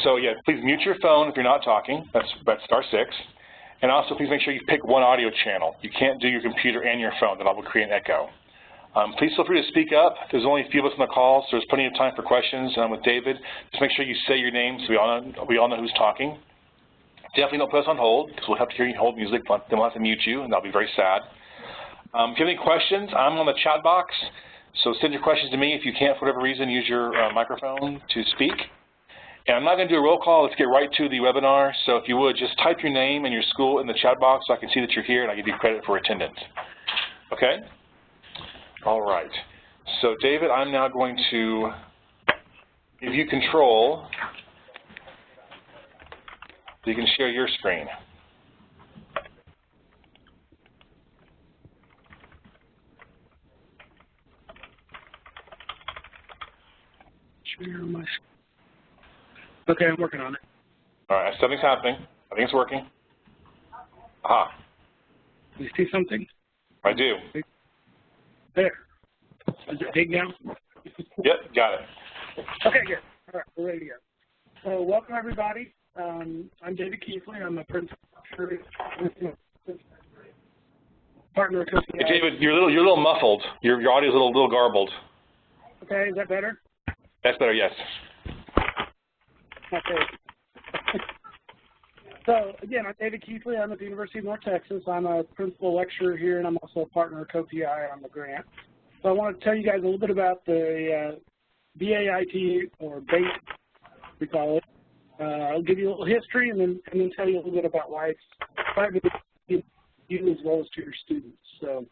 So yeah, please mute your phone if you're not talking. That's star 6. And also please make sure you pick one audio channel. You can't do your computer and your phone, that will create an echo. Please feel free to speak up. There's only a few of us on the call, so there's plenty of time for questions with David. Just make sure you say your name so we all know who's talking. Definitely don't put us on hold, because we'll have to hear you hold music, but then we'll have to mute you, and that'll be very sad. If you have any questions, I'm on the chat box, so send your questions to me. If you can't, for whatever reason, use your microphone to speak. And I'm not going to do a roll call. Let's get right to the webinar. So if you would, just type your name and your school in the chat box so I can see that you're here, and I give you credit for attendance. Okay? All right. So, David, I'm now going to give you control so you can share your screen. Share my screen. Okay, I'm working on it. All right, something's happening. I think it's working. Aha. You see something? I do. There. Is it big now? Yep, got it. Okay, good. All right, we're ready to go. So welcome, everybody. I'm David Keithley. I'm a principal partner of Hey, David, you're a little muffled. Your audio's a little garbled. Okay, is that better? That's better, yes. Okay. So, again, I'm David Keithley. I'm at the University of North Texas. I'm a principal lecturer here, and I'm also a partner of co-PI on the grant. So I want to tell you guys a little bit about the BAIT, or BAIT, we call it. I'll give you a little history and then tell you a little bit about why it's private to you as well as to your students. So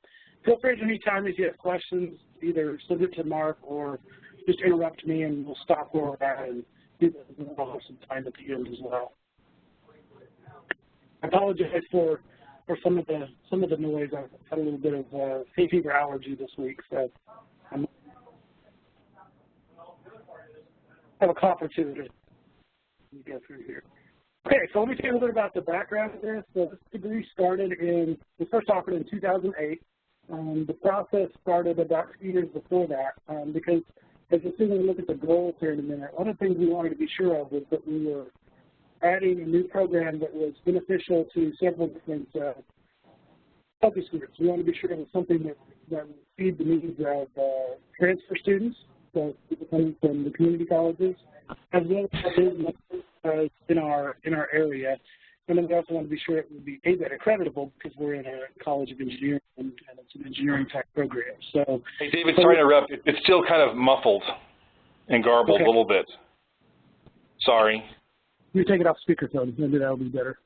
feel free at any time if you have questions, either send it to Mark or just interrupt me and we'll stop where we're at and we'll have some time at the end as well. I apologize for some of the noise. I've had a little bit of hay fever allergy this week, so I have a cough or two to go through here. Okay, so let me tell you a little bit about the background of this. So this degree was first offered in 2008. The process started about 2 years before that because as you'll see when we look at the goals here in a minute, one of the things we wanted to be sure of was that we were adding a new program that was beneficial to several different focus groups. We wanted to be sure it was something that would feed the needs of transfer students, so people coming from the community colleges, as well as business in our area. And then we also want to be sure it would be ABET accreditable because we're in a college of engineering and it's an engineering type program. So, hey, David, sorry to interrupt. It's still kind of muffled and garbled a little bit. Sorry. You take it off speakerphone, maybe that'll be better.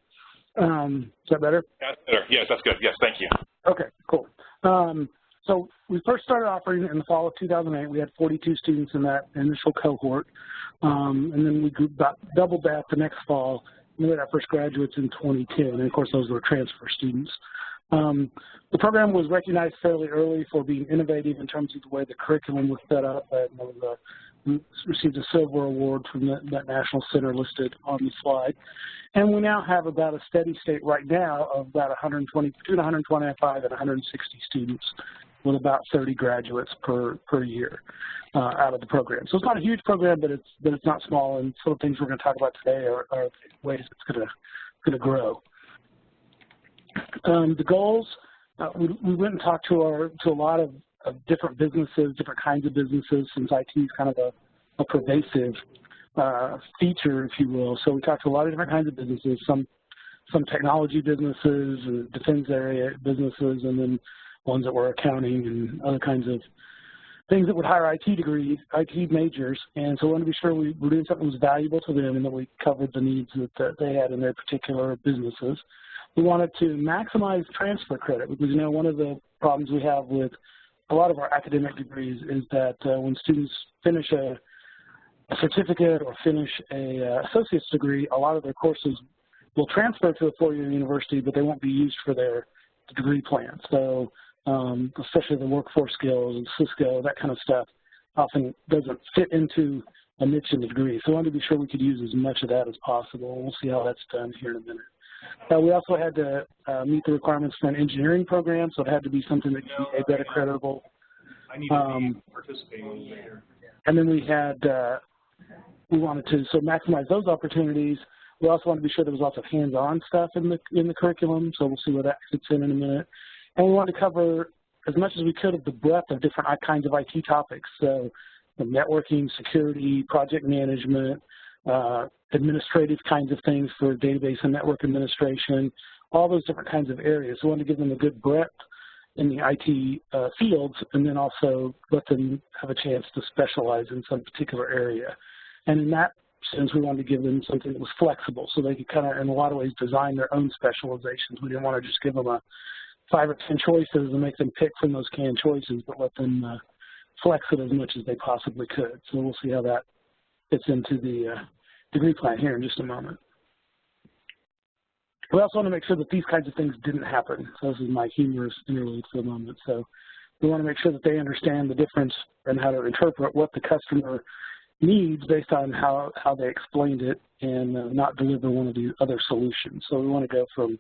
Is that better? That's better. Yes, that's good. Yes, thank you. Okay, cool. So we first started offering in the fall of 2008. We had 42 students in that initial cohort, and then we doubled that the next fall. We had our first graduates in 2010, and of course those were transfer students. The program was recognized fairly early for being innovative in terms of the way the curriculum was set up. We received a silver award from that national center listed on the slide. And we now have about a steady state right now of about between 125 and 160 students with about 30 graduates per year out of the program. So it's not a huge program, but it's not small, and some of the things we're going to talk about today are ways it's going to grow. The goals, we went and talked to a lot of different businesses, different kinds of businesses, since IT is kind of a pervasive feature, if you will. So we talked to a lot of different kinds of businesses, some technology businesses, defense area businesses, and then ones that were accounting and other kinds of things that would hire IT majors. And so we wanted to be sure we were doing something that was valuable to them and that we covered the needs that they had in their particular businesses. We wanted to maximize transfer credit because, one of the problems we have with a lot of our academic degrees is that when students finish a certificate or finish a associate's degree, a lot of their courses will transfer to a four-year university, but they won't be used for their degree plan. So especially the workforce skills and Cisco, that kind of stuff often doesn't fit into a niche in the degree. So we wanted to be sure we could use as much of that as possible. We'll see how that's done here in a minute. We also had to meet the requirements for an engineering program, so it had to be something that could be ABET accreditable. I need to be participating later. And then we had we wanted to maximize those opportunities. We also want to be sure there was lots of hands-on stuff in the curriculum, so we'll see where that fits in a minute. And we want to cover as much as we could of the breadth of different kinds of IT topics, so the networking, security, project management, administrative kinds of things for database and network administration, all those different kinds of areas. So we want to give them a good breadth in the IT fields, and then also let them have a chance to specialize in some particular area. And in that sense, we wanted to give them something that was flexible, so they could kind of, in a lot of ways, design their own specializations. We didn't want to just give them 5 or 10 choices and make them pick from those canned choices, but let them flex it as much as they possibly could. So we'll see how that fits into the degree plan here in just a moment. We also want to make sure that these kinds of things didn't happen. So this is my humorous interlude for the moment. So we want to make sure that they understand the difference and how to interpret what the customer needs based on how they explained it, and not deliver one of the other solutions. So we want to go from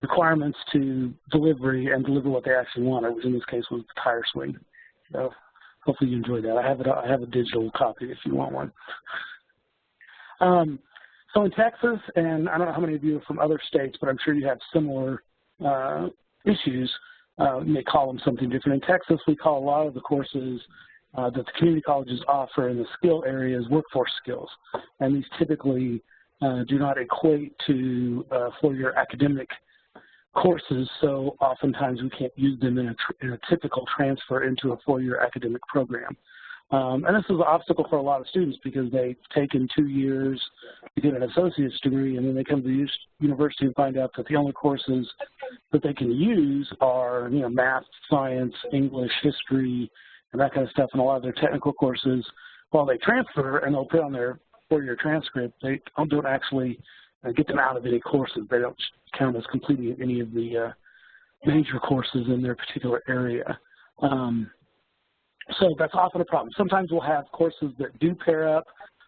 requirements to delivery and deliver what they actually wanted, which in this case was the tire swing. So hopefully you enjoyed that. I have a digital copy if you want one. So in Texas, and I don't know how many of you are from other states, but I'm sure you have similar issues. You may call them something different. In Texas, we call a lot of the courses that the community colleges offer in the skill areas workforce skills, and these typically do not equate to 4-year academic courses, so oftentimes we can't use them in a typical transfer into a 4-year academic program. And this is an obstacle for a lot of students because they've taken 2 years to get an associate's degree, and then they come to the university and find out that the only courses that they can use are, math, science, English, history, and that kind of stuff, and a lot of their technical courses. While they transfer and they'll put on their 4-year transcript, they don't actually get them out of any courses. They don't count as completing any of the major courses in their particular area. So that's often a problem. Sometimes we'll have courses that do pair up,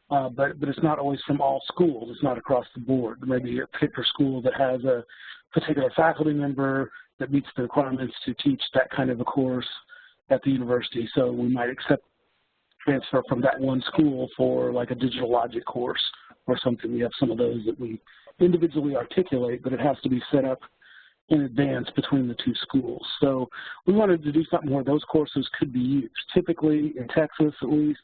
but it's not always from all schools. It's not across the board. Maybe a particular school that has a particular faculty member that meets the requirements to teach that kind of a course at the university. So we might accept transfer from that one school for like a digital logic course or something. We have some of those that we individually articulate, but it has to be set up in advance between the 2 schools. So we wanted to do something where those courses could be used. Typically, in Texas at least,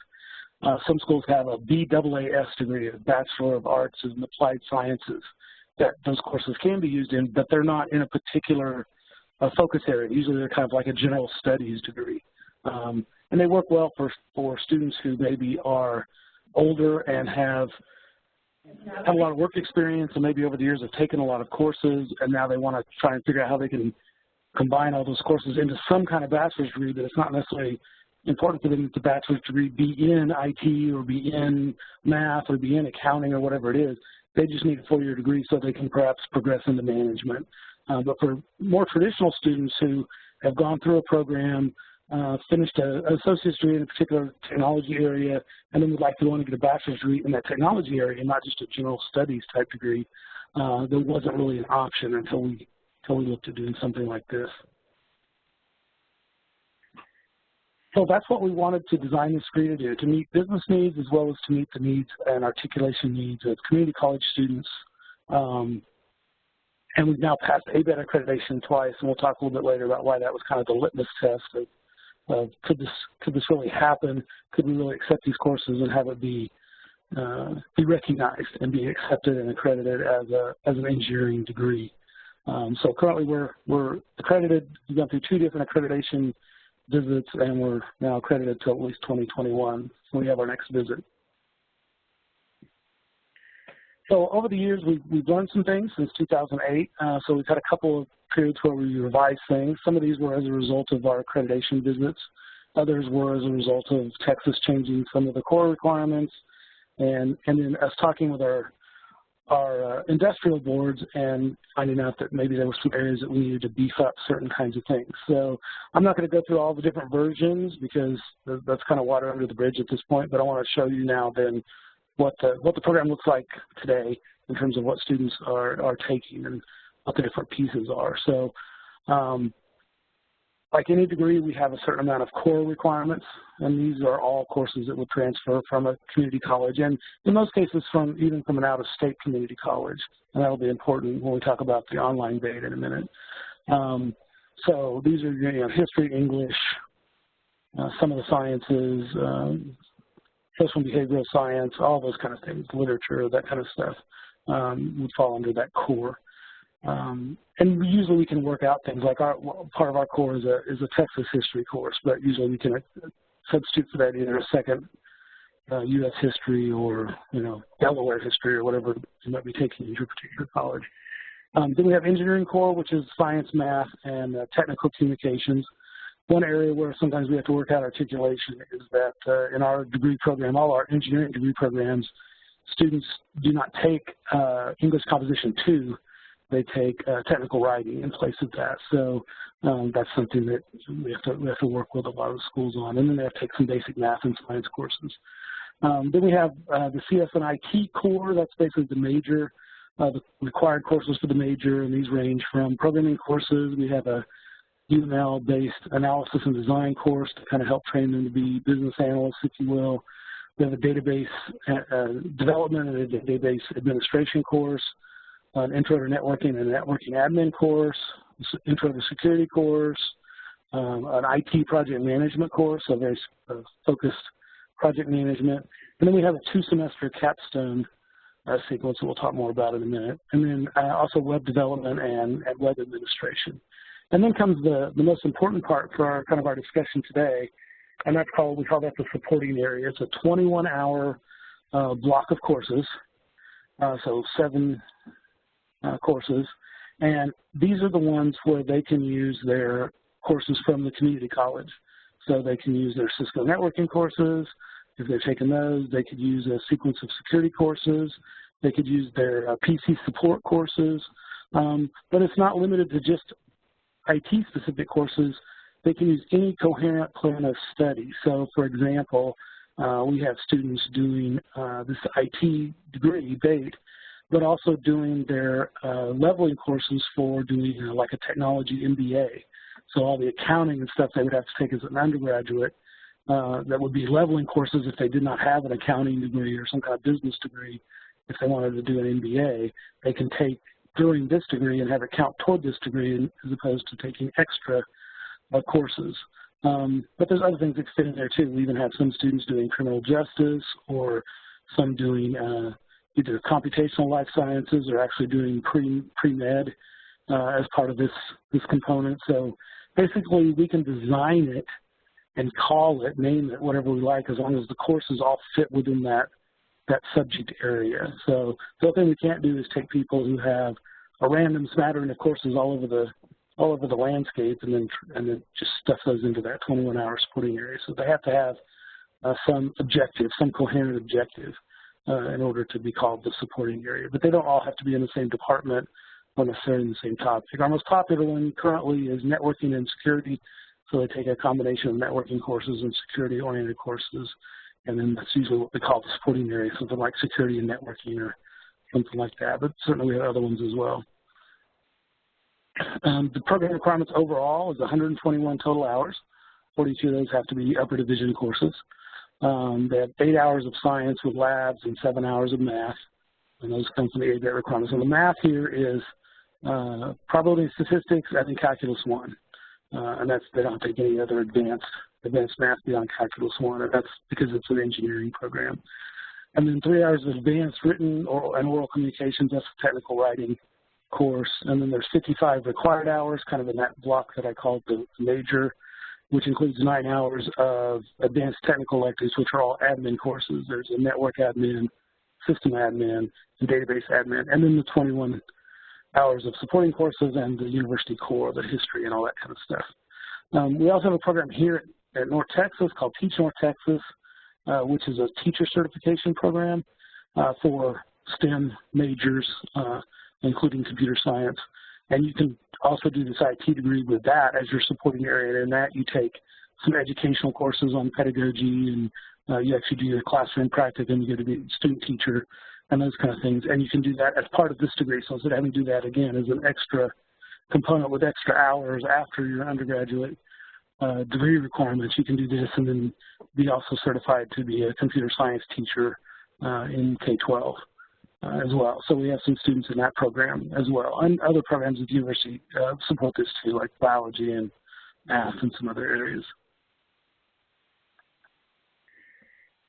some schools have a BAAS degree, a Bachelor of Arts in Applied Sciences, that those courses can be used in, but they're not in a particular focus area. Usually they're kind of like a general studies degree. And they work well for students who maybe are older and have a lot of work experience, and maybe over the years have taken a lot of courses, and now they want to try and figure out how they can combine all those courses into some kind of bachelor's degree, but it's not necessarily important for them that the bachelor's degree be in IT or be in math or be in accounting or whatever it is. They just need a 4-year degree so they can perhaps progress into management. But for more traditional students who have gone through a program, finished an associate's degree in a particular technology area, and then would like to go on and get a bachelor's degree in that technology area, not just a general studies type degree, there wasn't really an option until we looked at doing something like this. So that's what we wanted to design this degree to do, to meet business needs as well as to meet the needs and articulation needs of community college students. And we've now passed ABET accreditation twice, and we'll talk a little bit later about why that was kind of the litmus test of could this really happen? Could we really accept these courses and have it be recognized and be accepted and accredited as an engineering degree? So currently we're accredited. We've gone through 2 different accreditation visits, and we're now accredited till at least 2021 when we have our next visit. So over the years, we've learned some things since 2008. So we've had a couple of periods where we revised things. Some of these were as a result of our accreditation visits. Others were as a result of Texas changing some of the core requirements, and then us talking with our industrial boards and finding out that maybe there were some areas that we needed to beef up certain kinds of things. So I'm not going to go through all the different versions because that's kind of water under the bridge at this point, but I want to show you now then what the program looks like today in terms of what students are taking and what the different pieces are. So Like any degree, we have a certain amount of core requirements, and these are all courses that would transfer from a community college, and in most cases even from an out-of-state community college, and that will be important when we talk about the online grade in a minute. So these are history, English, some of the sciences, social and behavioral science, all those kind of things, literature, that kind of stuff would fall under that core. And usually we can work out things like part of our core is a Texas history course, but usually we can substitute for that either a second U.S. history or Delaware history or whatever you might be taking in your particular college. Then we have engineering core, which is science, math, and technical communications. One area where sometimes we have to work out articulation is that in our degree program, all our engineering degree programs, students do not take English Composition 2. They take technical writing in place of that. So that's something that we have to work with a lot of the schools on. And then they have to take some basic math and science courses. Then we have the CS and IT core. That's basically the required courses for the major, and these range from programming courses. We have a UML-based analysis and design course to kind of help train them to be business analysts, if you will. We have a database development and a database administration course, an intro to networking and a networking admin course, intro to security course, an IT project management course, a very focused project management. And then we have a 2-semester capstone sequence that we'll talk more about in a minute. And then also web development and web administration. And then comes the most important part for our discussion today, and we call that the supporting area. It's a 21-hour block of courses, so 7 courses, and these are the ones where they can use their courses from the community college. So they can use their Cisco networking courses. If they've taken those, they could use a sequence of security courses. They could use their PC support courses, but it's not limited to just IT-specific courses. They can use any coherent plan of study. So, for example, we have students doing this IT degree, BAIT, but also doing their leveling courses for doing like a technology MBA. So all the accounting and stuff they would have to take as an undergraduate, that would be leveling courses if they did not have an accounting degree or some kind of business degree. If they wanted to do an MBA, they can take during this degree and have it count toward this degree as opposed to taking extra courses. But there's other things that fit in there too. We even have some students doing criminal justice or some doing either computational life sciences or actually doing pre-med as part of this component. So basically we can design it and call it, name it, whatever we like, as long as the courses all fit within that subject area. So the other thing we can't do is take people who have a random smattering of courses all over the landscape and then just stuff those into that 21-hour supporting area. So they have to have some objective, some coherent objective in order to be called the supporting area. But they don't all have to be in the same department or necessarily in the same topic. Our most popular one currently is networking and security. So they take a combination of networking courses and security-oriented courses, and then that's usually what we call the supporting area, something like security and networking or something like that. But certainly we have other ones as well. The program requirements overall is 121 total hours. 42 of those have to be upper division courses. They have 8 hours of science with labs and 7 hours of math, and those come from the ABET requirements. And the math here is probability and statistics, I think Calculus 1. And they don't take any other advanced math beyond Calculus 1, and that's because it's an engineering program. And then 3 hours of advanced written and oral communications, that's a technical writing course. And then there's 55 required hours, kind of in that block that I called the major, which includes 9 hours of advanced technical electives, which are all admin courses. There's a network admin, system admin, and database admin, and then the 21 hours of supporting courses and the university core, the history and all that kind of stuff. We also have a program here at North Texas called Teach North Texas, which is a teacher certification program for STEM majors, including computer science. And you can also do this IT degree with that as your supporting area. And in that you take some educational courses on pedagogy, and you actually do your classroom practicum, you get to be a student teacher and those kind of things. And you can do that as part of this degree. So instead of having to do that again as an extra component with extra hours after your undergraduate, degree requirements, you can do this and then be also certified to be a computer science teacher in K-12 as well. So we have some students in that program as well. And other programs at the university support this too, like biology and math and some other areas.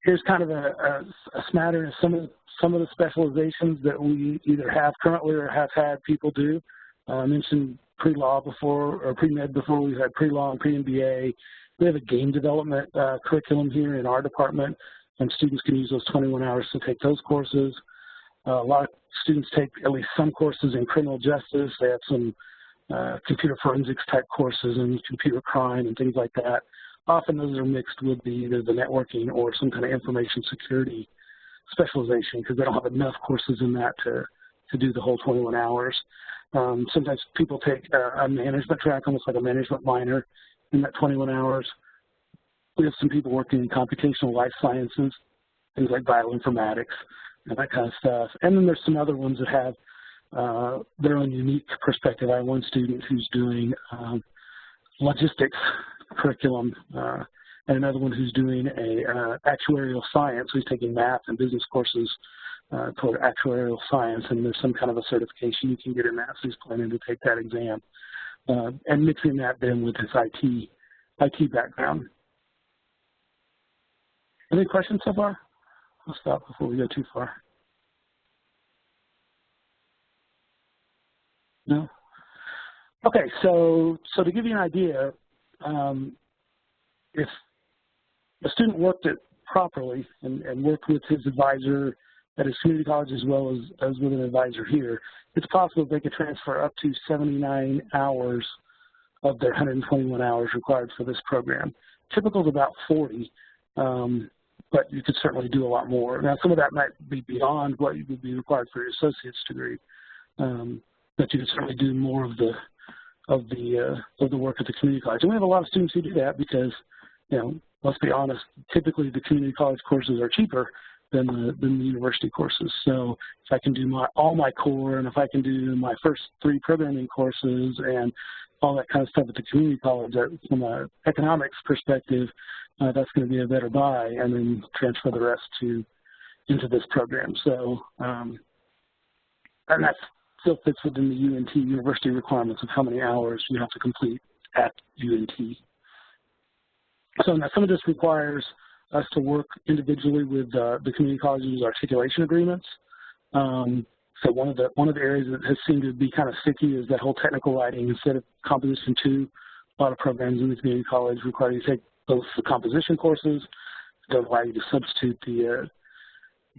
Here's kind of a smattering of some of the specializations that we either have currently or have had people do. I mentioned pre-law before, or pre-med before. We've had pre-law and pre-MBA. We have a game development curriculum here in our department, and students can use those 21 hours to take those courses. A lot of students take at least some courses in criminal justice. They have some computer forensics type courses in computer crime and things like that. Often those are mixed with either the networking or some kind of information security specialization because they don't have enough courses in that to do the whole 21 hours. Sometimes people take a management track, almost like a management minor in that 21 hours. We have some people working in computational life sciences, things like bioinformatics and that kind of stuff. And then there's some other ones that have their own unique perspective. I have one student who's doing logistics curriculum and another one who's doing a actuarial science. So he's taking math and business courses toward actuarial science, and there's some kind of a certification you can get in that, so he's planning to take that exam. And mixing that then with his IT background. Any questions so far? I'll stop before we go too far. No? Okay, so to give you an idea, if a student worked it properly and worked with his advisor at his community college as well as with an advisor here, it's possible they could transfer up to 79 hours of their 121 hours required for this program. Typical is about 40, but you could certainly do a lot more. Now, some of that might be beyond what would be required for your associate's degree, but you could certainly do more of the work at the community college. And we have a lot of students who do that because, you know, let's be honest, typically the community college courses are cheaper than the university courses. So if I can do all my core, and if I can do my first 3 programming courses and all that kind of stuff at the community college, from an economics perspective, that's going to be a better buy, and then transfer the rest into this program. So, and that still fits within the UNT university requirements of how many hours you have to complete at UNT. So now some of this requires us to work individually with the community college's articulation agreements. So one of the areas that has seemed to be kind of sticky is that whole technical writing instead of composition 2. A lot of programs in the community college require you to take both the composition courses. Don't allow you to substitute the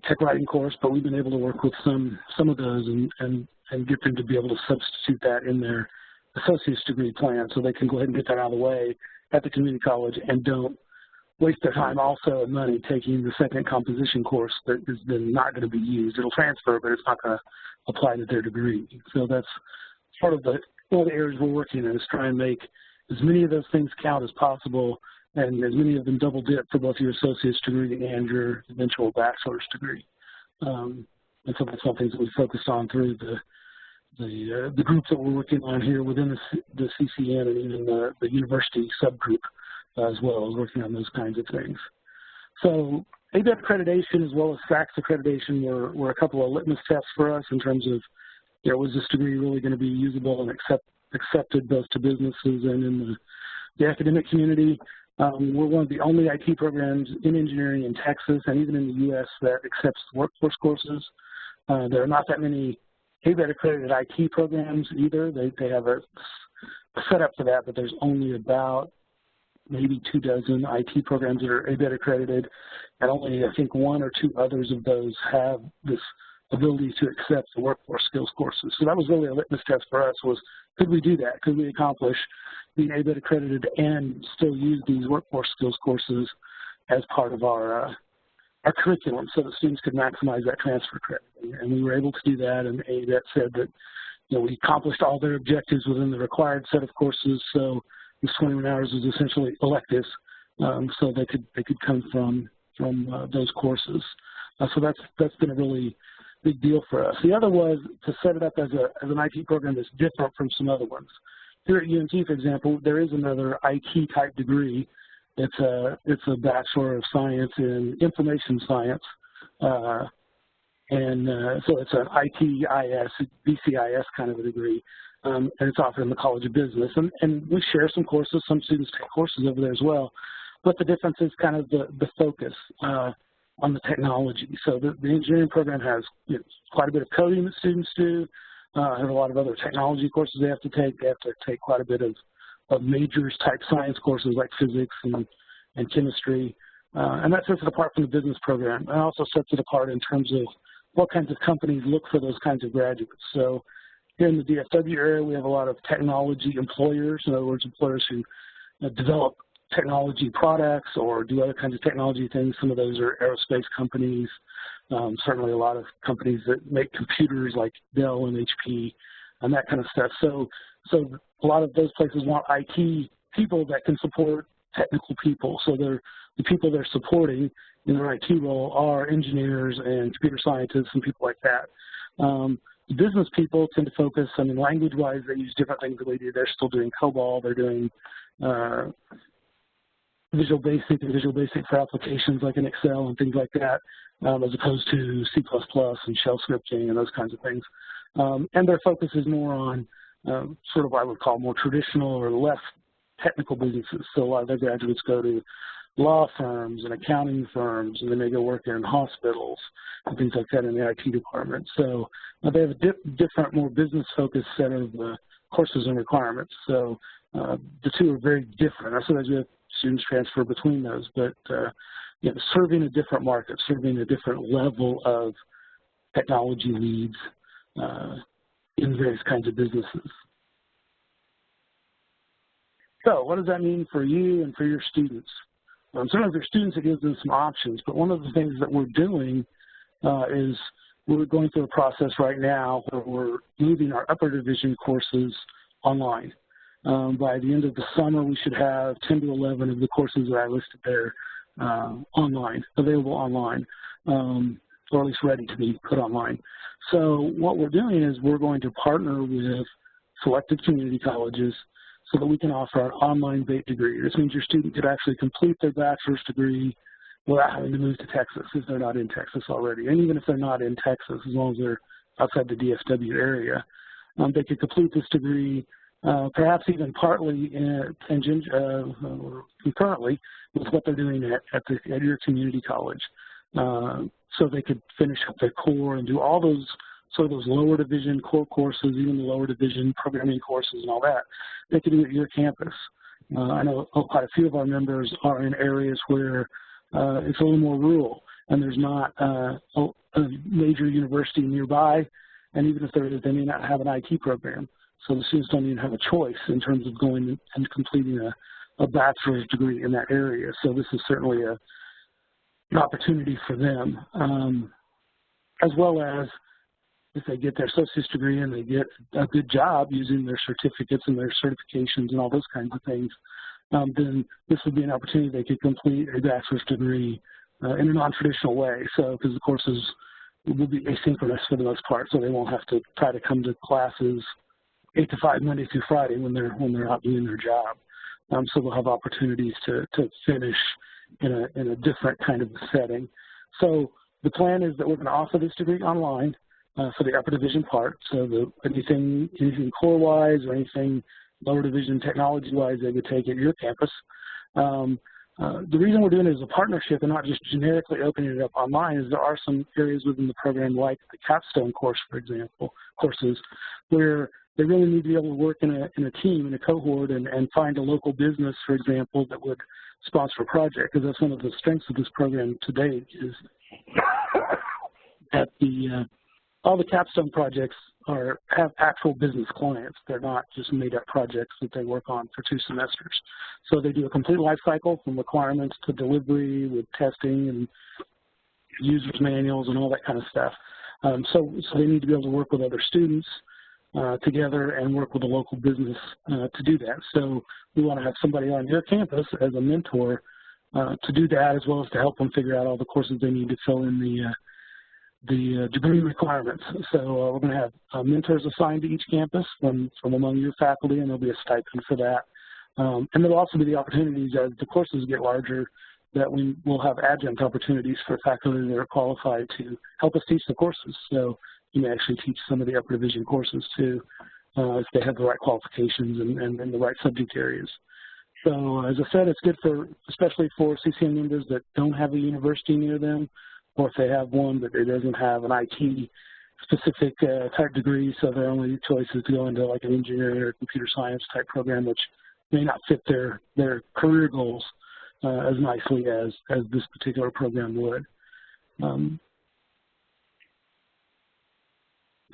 tech writing course, but we've been able to work with some of those and get them to be able to substitute that in their associate's degree plan, so they can go ahead and get that out of the way at the community college and don't waste their time also and money taking the second composition course that is then not going to be used. It'll transfer, but it's not going to apply to their degree. So that's part of one of the areas we're working in, is try and make as many of those things count as possible, and as many of them double dip for both your associate's degree and your eventual bachelor's degree. And so that's something that we focused on through the group that we're working on here within the CCN and even the university subgroup as well, as working on those kinds of things. So ABET accreditation as well as SACS accreditation were a couple of litmus tests for us in terms of, you know, was this degree really going to be usable and accepted both to businesses and in the academic community. We're one of the only IT programs in engineering in Texas and even in the U.S. that accepts workforce courses. There are not that many ABET accredited IT programs either. They have a setup for that, but there's only about maybe 24 IT programs that are ABET accredited, and only I think 1 or 2 others of those have this ability to accept the workforce skills courses. So that was really a litmus test for us, was could we do that? Could we accomplish being ABET accredited and still use these workforce skills courses as part of our curriculum so that students could maximize that transfer credit? And we were able to do that, and ABET said that, you know, we accomplished all their objectives within the required set of courses, so this 21 hours was essentially electives, so they could come from those courses. So that's been a really big deal for us. The other was to set it up as an IT program that's different from some other ones. here at UNT, for example, there is another IT type degree. It's a Bachelor of Science in Information Science, so it's an ITIS, BCIS kind of a degree, and it's offered in the College of Business. And we share some courses. Some students take courses over there as well. But the difference is kind of the focus on the technology. So the engineering program has quite a bit of coding that students do. Have a lot of other technology courses they have to take. They have to take quite a bit of majors type science courses like physics and chemistry. And that sets it apart from the business program. And also sets it apart in terms of what kinds of companies look for those kinds of graduates. So here in the DFW area, we have a lot of technology employers. In other words, employers who develop technology products or do other kinds of technology things. Some of those are aerospace companies, certainly a lot of companies that make computers like Dell and HP and that kind of stuff. So a lot of those places want IT people that can support technical people. So the people they're supporting in their IT role are engineers and computer scientists and people like that. The business people tend to focus, I mean, language-wise, they use different things that we do. They're still doing COBOL. They're doing Visual Basic and Visual Basic for applications like in Excel and things like that, as opposed to C++ and shell scripting and those kinds of things. And their focus is more on sort of what I would call more traditional or less technical businesses. So a lot of their graduates go to law firms and accounting firms, and then they go work in hospitals and things like that in the IT department. So they have a different, more business-focused set of courses and requirements. So the two are very different. Sometimes we have students transfer between those, but serving a different market, serving a different level of technology needs in various kinds of businesses. So what does that mean for you and for your students? Sometimes for students it gives them some options, but one of the things that we're doing is we're going through a process right now where we're moving our upper division courses online. By the end of the summer, we should have 10 to 11 of the courses that I listed there online, available online, or at least ready to be put online. So what we're doing is we're going to partner with selected community colleges so that we can offer an online-based degree. This means your student could actually complete their bachelor's degree without having to move to Texas if they're not in Texas already. And even if they're not in Texas, as long as they're outside the DFW area, they could complete this degree perhaps even partly or concurrently with what they're doing at your community college. So they could finish up their core and do all those sort of those lower division core courses, even the lower division programming courses and all that. They could do it at your campus. I know quite a few of our members are in areas where it's a little more rural and there's not a major university nearby, and even if there is, they may not have an IT program. So the students don't even have a choice in terms of going and completing a bachelor's degree in that area. So this is certainly an opportunity for them, as well as if they get their associate's degree and they get a good job using their certificates and their certifications and all those kinds of things, then this would be an opportunity they could complete a bachelor's degree in a non-traditional way. So because the courses will be asynchronous for the most part, so they won't have to try to come to classes 8 to 5 Monday through Friday when they're out doing their job. So they'll have opportunities to finish in a different kind of setting. So the plan is that we're going to offer this degree online for the upper division part. So anything core-wise or anything lower division technology-wise they would take at your campus. The reason we're doing it as a partnership and not just generically opening it up online is there are some areas within the program like the capstone course, for example, courses, where they really need to be able to work in a team, in a cohort, and find a local business, for example, that would sponsor a project. Because that's one of the strengths of this program to date is that all the capstone projects have actual business clients. They're not just made-up projects that they work on for 2 semesters. So they do a complete life cycle from requirements to delivery with testing and users manuals and all that kind of stuff. So they need to be able to work with other students together and work with a local business to do that. So we want to have somebody on your campus as a mentor to do that, as well as to help them figure out all the courses they need to fill in the degree requirements. So we're going to have mentors assigned to each campus from among your faculty, and there'll be a stipend for that. And there'll also be the opportunities as the courses get larger that we will have adjunct opportunities for faculty that are qualified to help us teach the courses. So you may actually teach some of the upper division courses too, if they have the right qualifications and the right subject areas. So as I said, it's good for, especially for CCM members that don't have a university near them, or if they have one but it doesn't have an IT specific type degree, so their only choice is to go into like an engineering or computer science type program, which may not fit their career goals as nicely as this particular program would.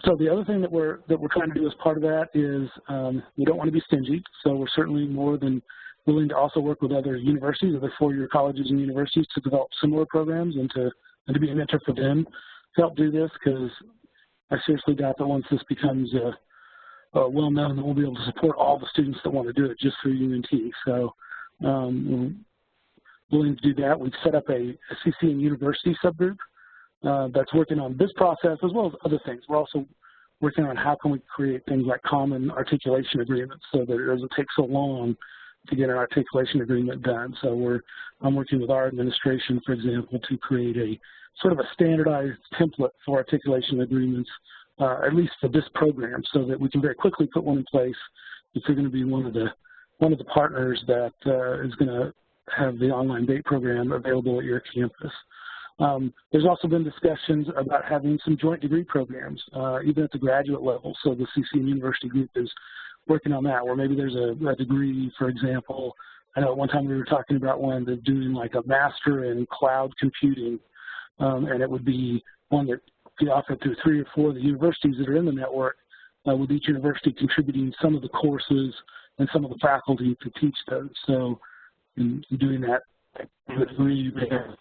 So the other thing that we're trying to do as part of that is we don't want to be stingy, so we're certainly more than willing to also work with other universities, other four-year colleges and universities to develop similar programs and to be a mentor for them to help do this, because I seriously doubt that once this becomes well known, that we'll be able to support all the students that want to do it just through UNT. So we're willing to do that. We've set up a CCM University subgroup that's working on this process as well as other things. We're also working on how can we create things like common articulation agreements so that it doesn't take so long to get an articulation agreement done. So I'm working with our administration, for example, to create a sort of a standardized template for articulation agreements, at least for this program, so that we can very quickly put one in place if you're going to be one of the partners that is going to have the online BATE program available at your campus. There's also been discussions about having some joint degree programs, even at the graduate level. So the CCM University group is working on that, where maybe there's a degree, for example. I know at one time we were talking about one that's doing like a master in cloud computing, and it would be one that be offered through 3 or 4 of the universities that are in the network, with each university contributing some of the courses and some of the faculty to teach those. So in doing that degree, you may have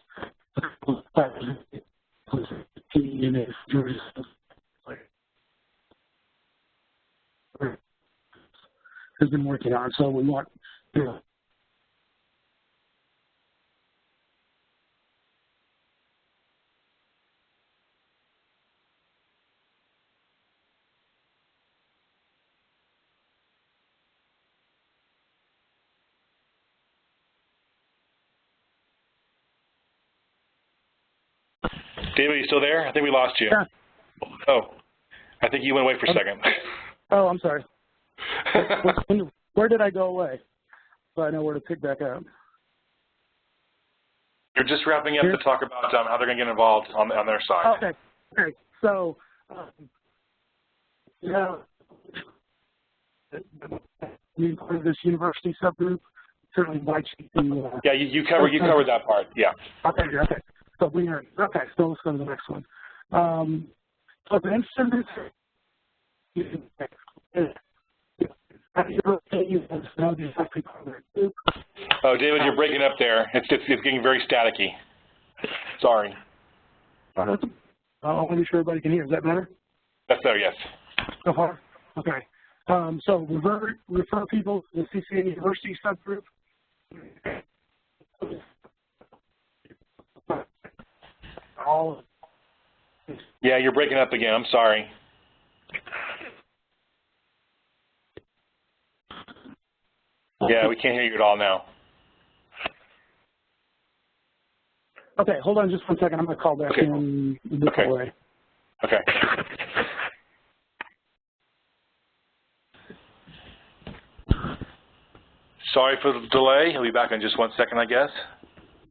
a couple of faculty has been working on. So we want, David, are you still there? I think we lost you. Yeah. Oh, I think you went away for a second. Oh, I'm sorry. Where did I go away? So I know where to pick back up. You're just wrapping up to talk about how they're going to get involved on their side. Okay. Okay. So, yeah, being part of this university subgroup, certainly invite you to. Yeah, you covered that part. Yeah. Okay. Okay. So we are okay. So let's go to the next one. So the instrument. Oh, David, you're breaking up there. It's getting very staticky. Sorry. I want to be sure everybody can hear. Is that better? That's better, yes. So far? Okay. So refer people to the CCM University subgroup. Yeah, you're breaking up again. I'm sorry. Yeah, we can't hear you at all now. Okay, hold on just 1 second. I'm going to call back in a different way. Okay. Sorry for the delay. He'll be back in just 1 second, I guess.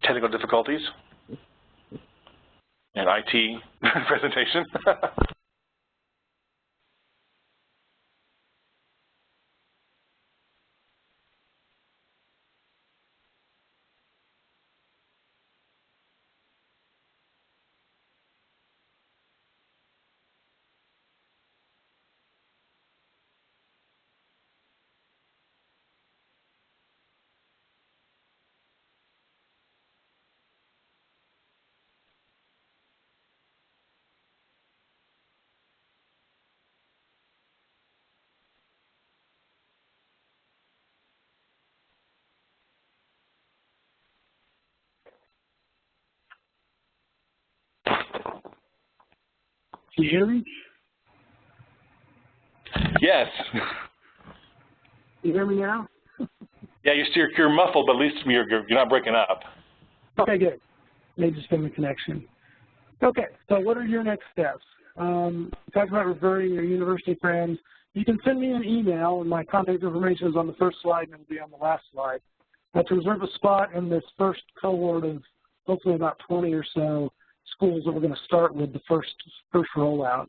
Technical difficulties. And IT presentation. Can you hear me? Yes. You hear me now? Yeah, you're muffled, but at least you're not breaking up. Okay, good. Maybe just from the connection. Okay, so what are your next steps? Talk about referring your university friends. You can send me an email, and my contact information is on the first slide and it will be on the last slide. To reserve a spot in this first cohort of hopefully about 20 or so schools that we're going to start with the first rollout.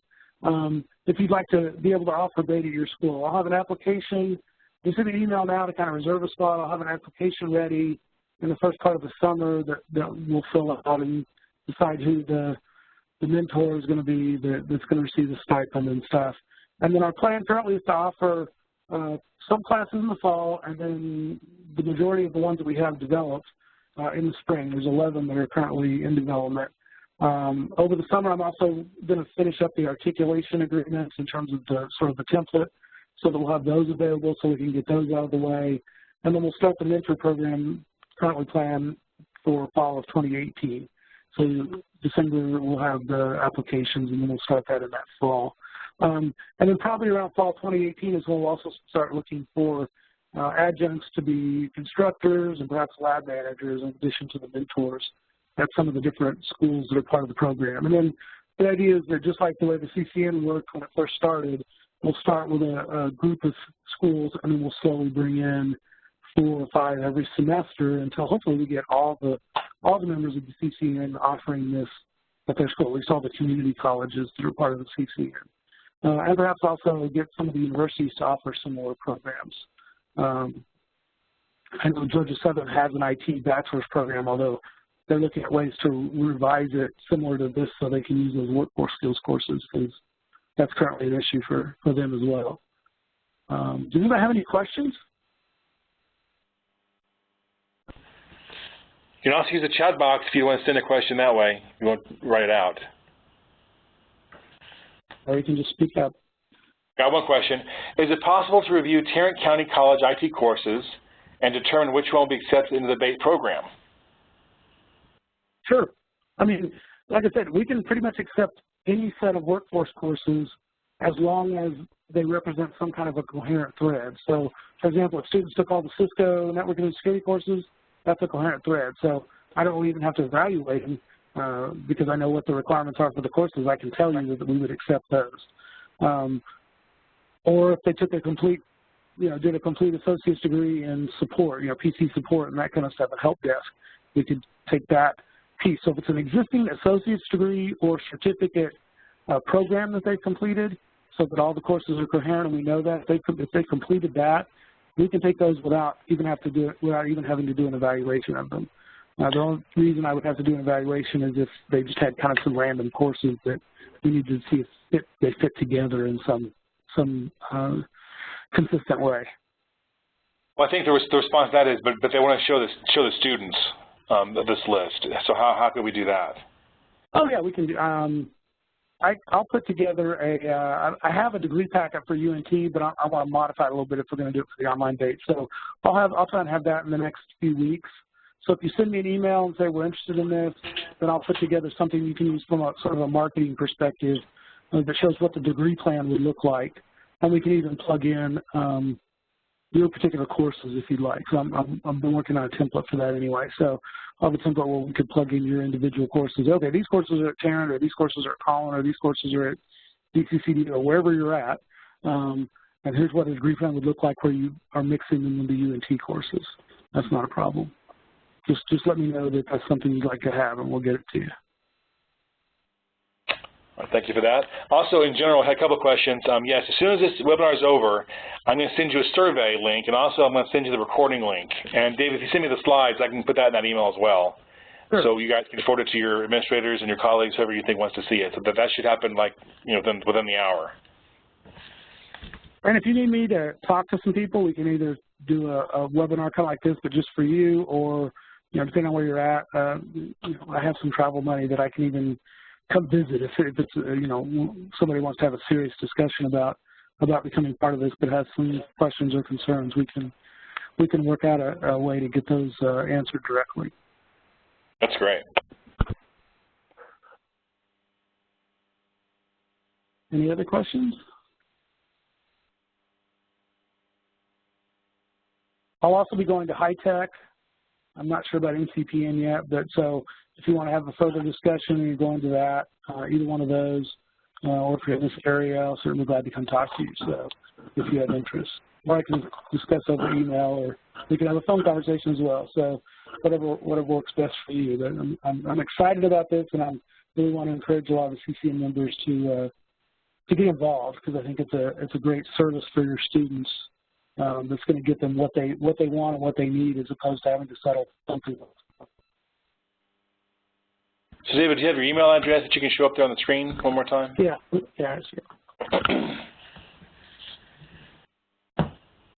If you'd like to be able to offer data at your school, I'll have an application. You send an email now to kind of reserve a spot. I'll have an application ready in the first part of the summer that we'll fill out and decide who the mentor is going to be that's going to receive the stipend and stuff. And then our plan currently is to offer some classes in the fall, and then the majority of the ones that we have developed in the spring. There's 11 that are currently in development. Over the summer, I'm also going to finish up the articulation agreements in terms of the sort of the template, so that we'll have those available so we can get those out of the way. And then we'll start the mentor program currently planned for fall of 2018. So December we'll have the applications, and then we'll start that in that fall. And then probably around fall 2018 is when we'll also start looking for adjuncts to be instructors and perhaps lab managers in addition to the mentors at some of the different schools that are part of the program. And then the idea is that just like the way the CCN worked when it first started, we'll start with a group of schools, and then we'll slowly bring in 4 or 5 every semester until hopefully we get all the members of the CCN offering this at their school, at least all the community colleges that are part of the CCN. And perhaps also get some of the universities to offer similar programs. I know Georgia Southern has an IT bachelor's program, although they're looking at ways to revise it similar to this so they can use those workforce skills courses, because that's currently an issue for them as well. Does anybody have any questions? You can also use the chat box if you want to send a question that way. You want to write it out. Or you can just speak up. Got one question. Is it possible to review Tarrant County College IT courses and determine which one will be accepted into the BATE program? Sure. I mean, like I said, we can pretty much accept any set of workforce courses as long as they represent some kind of a coherent thread. So, for example, if students took all the Cisco networking and security courses, that's a coherent thread. So I don't even have to evaluate them because I know what the requirements are for the courses. I can tell you that we would accept those. Or if they took a complete, did a complete associate's degree in support, PC support and that kind of stuff, at help desk, we could take that piece. So if it's an existing associate's degree or certificate program that they've completed, so that all the courses are coherent and we know that, if they completed that, we can take those without even having to do an evaluation of them. The only reason I would have to do an evaluation is if they just had kind of some random courses that we need to see if they fit together in some consistent way. Well, I think the response to that is, but they want to show the students this list. So how could we do that? Oh yeah, we can do. I'll put together I have a degree packet for UNT, but I want to modify it a little bit if we're going to do it for the online date. So I'll try and have that in the next few weeks. So if you send me an email and say we're interested in this, then I'll put together something you can use from a sort of a marketing perspective that shows what the degree plan would look like, and we can even plug in your particular courses if you'd like. So I've been working on a template for that anyway. So I'll have a template where we could plug in your individual courses. Okay, these courses are at Tarrant, or these courses are at Collin, or these courses are at DCCD, or wherever you're at. And here's what a degree plan would look like where you are mixing them with the UNT courses. That's not a problem. Just let me know that that's something you'd like to have, and we'll get it to you. Thank you for that. Also, in general, I had a couple of questions. Yes, as soon as this webinar is over, I'm going to send you a survey link, and also I'm going to send you the recording link. And Dave, if you send me the slides, I can put that in that email as well. Sure. So you guys can forward it to your administrators and your colleagues, whoever you think wants to see it. So that should happen within the hour. And if you need me to talk to some people, we can either do a webinar kind of like this, but just for you, or depending on where you're at, I have some travel money that I can even come visit if it's somebody wants to have a serious discussion about becoming part of this, but has some questions or concerns. We can work out a way to get those answered directly. That's great. Any other questions? I'll also be going to high tech. I'm not sure about NCPN yet, but so if you want to have a further discussion and you're going to that, either one of those, or if you're in this area, I'll certainly be glad to come talk to you, so if you have interest. Or I can discuss over email, or we can have a phone conversation as well, so whatever works best for you. But I'm excited about this, and I really want to encourage a lot of the CCM members to get involved, because I think it's a great service for your students. That's going to get them what they want and what they need, as opposed to having to settle something. So, David, do you have your email address that you can show up there on the screen one more time? Yeah, sure.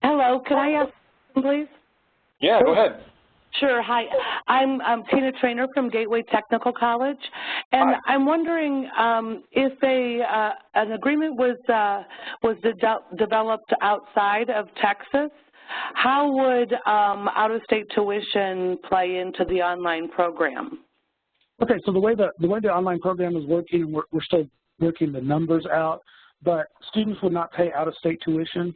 Hello, can I ask please? Yeah, go ahead. Sure. Hi, I'm Tina Trainer from Gateway Technical College, and Hi. I'm wondering if an agreement was developed outside of Texas, how would out-of-state tuition play into the online program? Okay, so the way the online program is working, we're still working the numbers out, but students would not pay out-of-state tuition.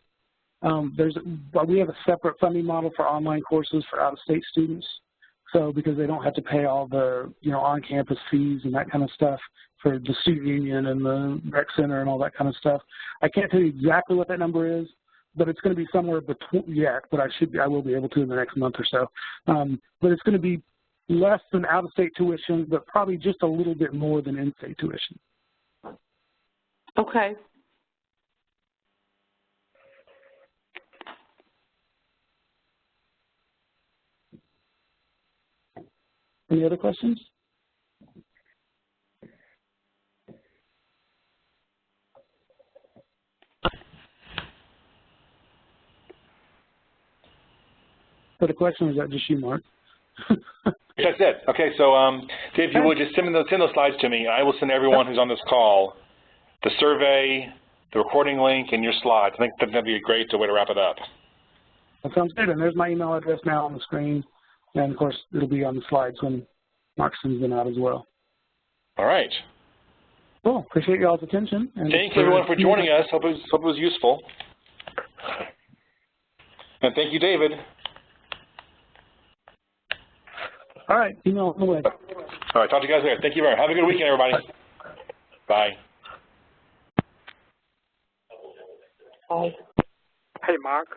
We have a separate funding model for online courses for out-of-state students. So because they don't have to pay all the on-campus fees and that kind of stuff for the student union and the rec center and all that kind of stuff. I can't tell you exactly what that number is, but it's going to be somewhere between yet. But I will be able to in the next month or so. But it's going to be less than out-of-state tuition, but probably just a little bit more than in-state tuition. Okay. Any other questions? For the question, is that just you, Mark? That's it. Okay, so Dave, if you would just send those slides to me. I will send everyone who's on this call the survey, the recording link, and your slides. I think that'd be a great way to wrap it up. That sounds good. And there's my email address now on the screen. And, of course, it'll be on the slides when Mark sends them out as well. All right. Cool. Appreciate y'all's attention. And thanks, everyone, for joining us. Hope it was useful. And thank you, David. All right. Email on the way. All right. Talk to you guys later. Thank you very much. Have a good weekend, everybody. Bye. Hey, Mark.